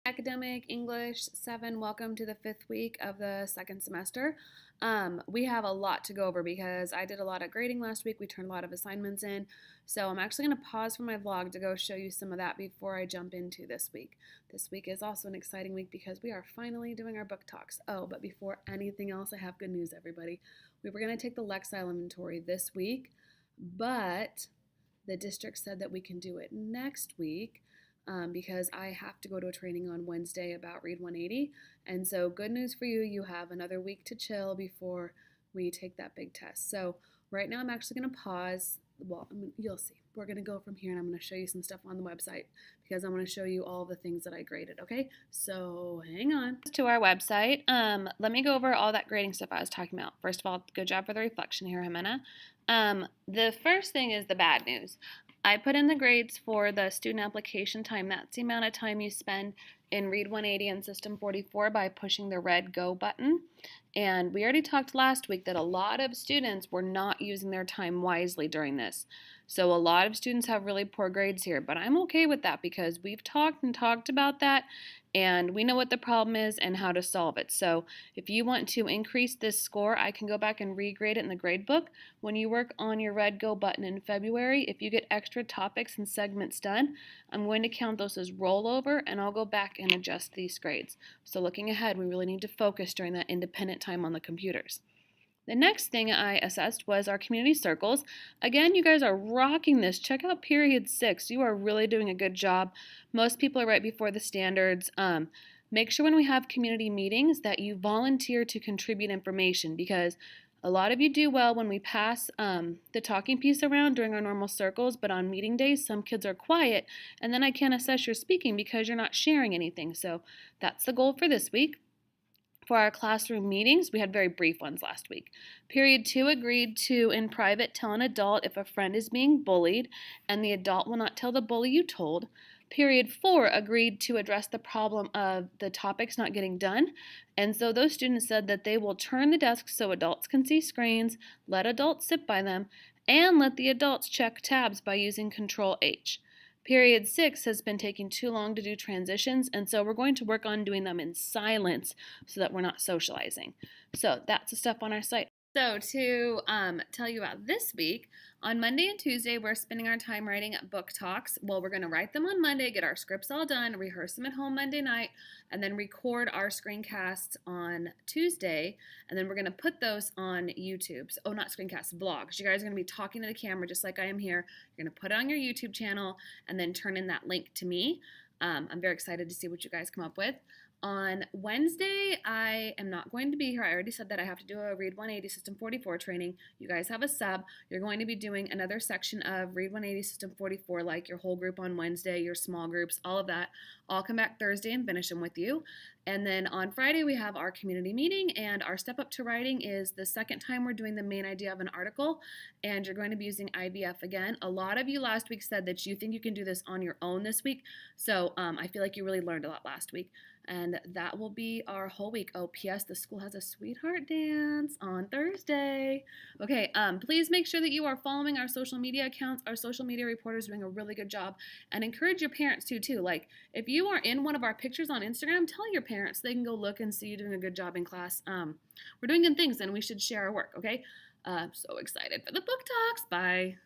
Academic English 7, welcome to the 5th week of the second semester. We have a lot to go over because I did a lot of grading last week. We turned a lot of assignments in. So I'm actually going to pause from my vlog to go show you some of that before I jump into this week. This week is also an exciting week because we are finally doing our book talks. Oh, but before anything else, I have good news, everybody. We were going to take the Lexile inventory this week, but the district said that we can do it next week. Because I have to go to a training on Wednesday about Read 180. And so good news for you, you have another week to chill before we take that big test. So right now I'm actually going to pause. Well, you'll see. We're going to go from here and I'm going to show you some stuff on the website because I'm going to show you all the things that I graded, okay? So hang on. To our website, let me go over all that grading stuff I was talking about. First of all, good job for the reflection here, Jimena. The first thing is the bad news. I put in the grades for the student application time. That's the amount of time you spend in Read 180 and System 44 by pushing the red Go button. And we already talked last week that a lot of students were not using their time wisely during this. So a lot of students have really poor grades here, but I'm okay with that because we've talked about that and we know what the problem is and how to solve it. So if you want to increase this score, I can go back and regrade it in the grade book. When you work on your red Go button in February, if you get extra topics and segments done, I'm going to count those as rollover and I'll go back and adjust these grades. So looking ahead, we really need to focus during that independent time on the computers. The next thing I assessed was our community circles. Again, you guys are rocking this. Check out period 6. You are really doing a good job. Most people are right before the standards. Make sure when we have community meetings that you volunteer to contribute information because a lot of you do well when we pass the talking piece around during our normal circles, but on meeting days, some kids are quiet, and then I can't assess your speaking because you're not sharing anything. So that's the goal for this week. For our classroom meetings, we had very brief ones last week. Period 2 agreed to, in private, tell an adult if a friend is being bullied, and the adult will not tell the bully you told. Period 4 agreed to address the problem of the topics not getting done, and so those students said that they will turn the desks so adults can see screens, let adults sit by them, and let the adults check tabs by using Control H. Period 6 has been taking too long to do transitions, and so we're going to work on doing them in silence so that we're not socializing. So that's the stuff on our site. So to tell you about this week, on Monday and Tuesday, we're spending our time writing book talks. Well, we're going to write them on Monday, get our scripts all done, rehearse them at home Monday night, and then record our screencasts on Tuesday, and then we're going to put those on YouTube. Oh, not screencasts, vlogs. You guys are going to be talking to the camera just like I am here. You're going to put it on your YouTube channel and then turn in that link to me. I'm very excited to see what you guys come up with. On Wednesday, I am not going to be here. I already said that I have to do a Read 180 System 44 training. You guys have a sub. You're going to be doing another section of Read 180 System 44, like your whole group on Wednesday, your small groups, all of that. I'll come back Thursday and finish them with you. And then on Friday, we have our community meeting, and our step up to writing is the second time we're doing the main idea of an article, and you're going to be using IVF again. A lot of you last week said that you think you can do this on your own this week, so I feel like you really learned a lot last week. And that will be our whole week. Oh, P.S. The school has a sweetheart dance on Thursday. Okay, please make sure that you are following our social media accounts. Our social media reporters are doing a really good job. And encourage your parents to, too. Like, if you are in one of our pictures on Instagram, tell your parents they can go look and see you doing a good job in class. We're doing good things, and we should share our work, okay? So excited for the book talks. Bye.